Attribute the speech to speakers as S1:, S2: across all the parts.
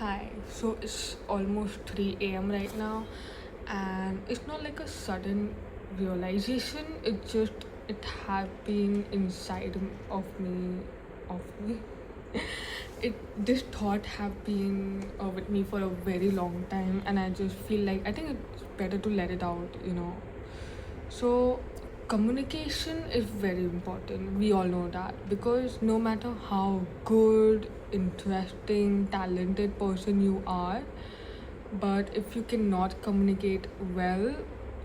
S1: Hi, so it's almost 3 a.m. right now, and it's not like a sudden realization, it had been inside of me. It This thought have been with me for a very long time, and I just feel like I think it's better to let it out. So, communication is very important. We all know that because no matter how good, interesting, talented person you are, but if you cannot communicate well,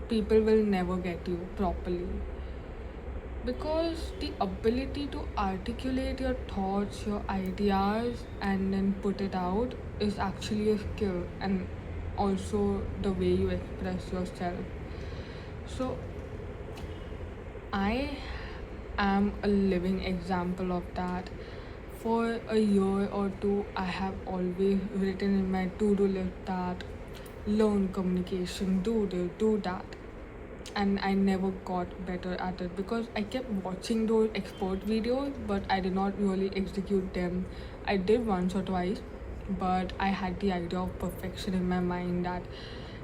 S1: people will never get you properly. Because the ability to articulate your thoughts, your ideas, and then put it out is actually a skill, and also the way you express yourself. So, I am a living example of that. For a year or two, I have always written in my to do list that learn communication, do this, do that. And I never got better at it because I kept watching those expert videos, but I did not really execute them. I did once or twice, but I had the idea of perfection in my mind that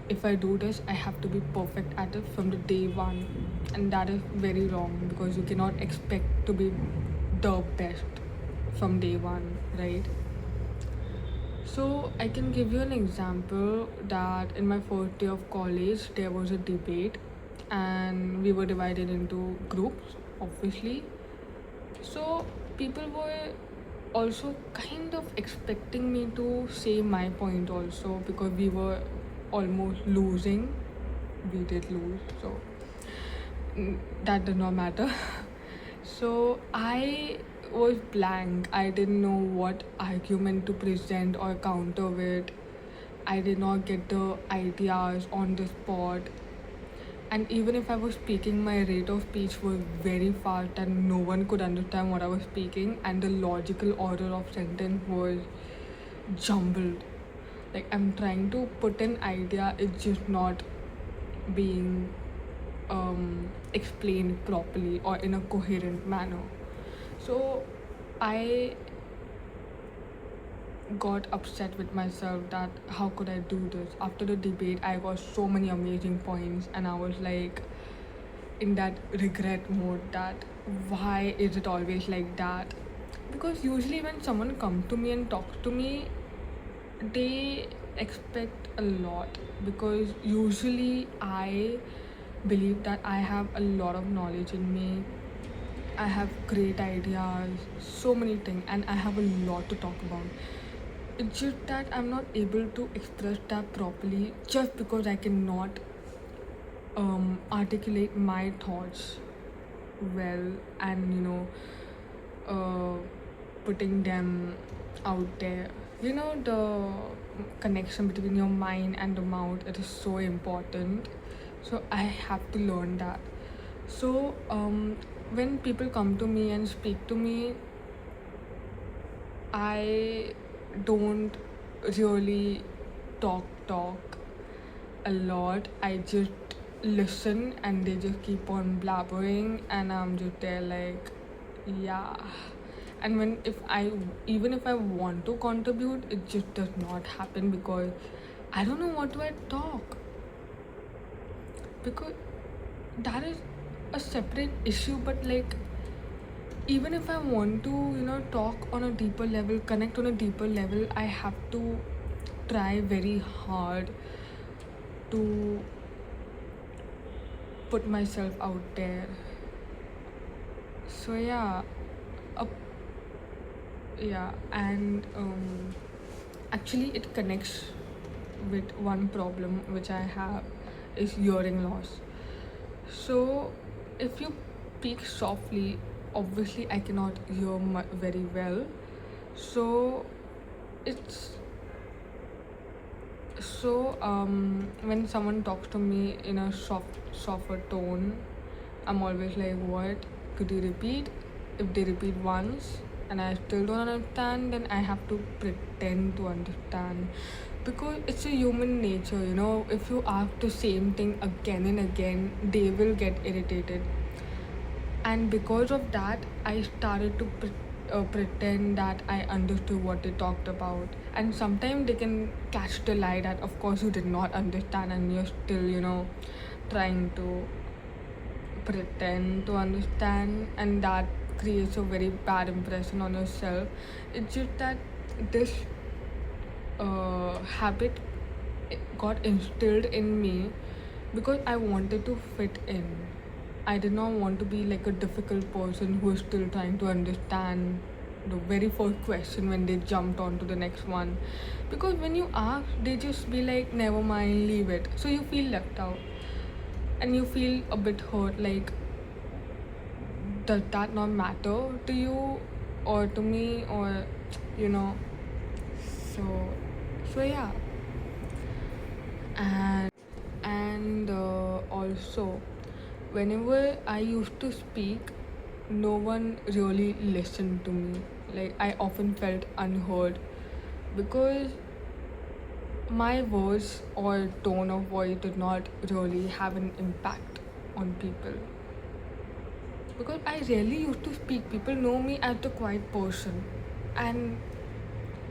S1: if I do this, I have to be perfect at it from the day one. And that is very wrong because you cannot expect to be the best from day one, right? So I can give you an example that in my first day of college there was a debate and we were divided into groups, obviously. So people were also kind of expecting me to say my point also because we were almost losing. We did lose, so that does not matter. So I was blank. I didn't know what argument to present or counter with. I did not get the ideas on the spot. And even if I was speaking, my rate of speech was very fast and no one could understand what I was speaking, and the logical order of sentence was jumbled. Like I'm trying to put an idea, it's just not being explained properly or in a coherent manner. So I got upset with myself that how could I do this? After the debate, I got so many amazing points, and I was like in that regret mode that why is it always like that? Because usually when someone comes to me and talks to me, they expect a lot because usually I believe that I have a lot of knowledge in me. I have great ideas, so many things, and I have a lot to talk about. It's just that I'm not able to express that properly just because I cannot articulate my thoughts well and uh, putting them out there. The connection between your mind and the mouth, it is so important. So I have to learn that. So when people come to me and speak to me, I don't really talk a lot. I just listen and they just keep on blabbering and I'm just there like yeah. And when if I even if I want to contribute, it just does not happen because I don't know what do I talk, because that is a separate issue. But like even if I want to talk on a deeper level, connect on a deeper level, I have to try very hard to put myself out there. So uh, yeah, and actually it connects with one problem which I have is hearing loss. So if you speak softly, obviously I cannot hear very well. So it's when someone talks to me in a softer tone, I'm always like, what? Could you repeat? If they repeat once and I still don't understand, then I have to pretend to understand. Because it's a human nature. If you ask the same thing again and again, they will get irritated. And because of that, I started to pretend that I understood what they talked about. and sometimes they can catch the lie that of course you did not understand and you're still, trying to pretend to understand, and that creates a very bad impression on yourself. It's just that this habit got instilled in me because I wanted to fit in. I did not want to be like a difficult person who is still trying to understand the very first question when they jumped on to the next one. Because when you ask, they just be like, never mind, leave it. So you feel left out and you feel a bit hurt, like, does that not matter to you or to me, or you know so yeah. And also, whenever I used to speak, no one really listened to me. Like, I often felt unheard because my voice or tone of voice did not really have an impact on people. Because I rarely used to speak, people know me as the quiet person, and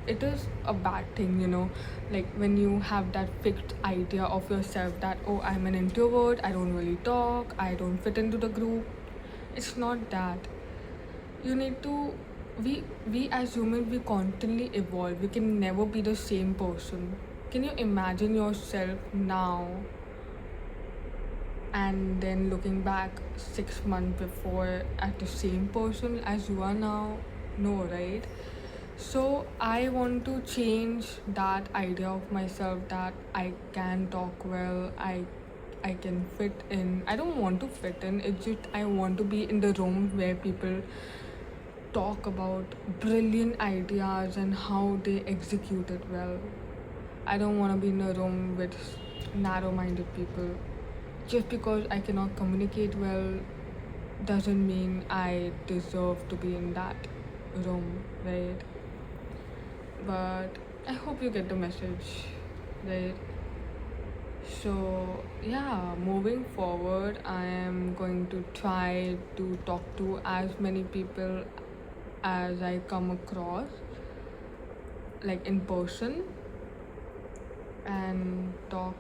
S1: it is a bad thing, like when you have that fixed idea of yourself that, oh, I'm an introvert, I don't really talk, I don't fit into the group. It's not that. You need to, we as humans, we constantly evolve. We can never be the same person. Can you imagine yourself now and then looking back 6 months before at the same person as you are now? No, right? So I want to change that idea of myself that I can talk well, I can fit in. I don't want to fit in. It's just I want to be in the room where people talk about brilliant ideas and how they execute it well. I don't want to be in a room with narrow-minded people. Just because I cannot communicate well doesn't mean I deserve to be in that room, right? But I hope you get the message, right? So, yeah, moving forward, I am going to try to talk to as many people as I come across, like in person, and talk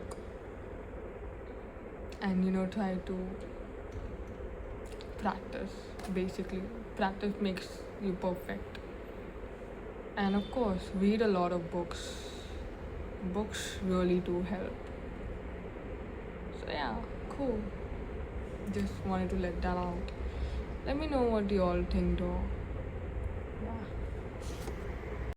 S1: and try to practice. Basically, practice makes you perfect. And of course, read a lot of books. Books really do help. So, yeah, cool. Just wanted to let that out. Let me know what you all think though.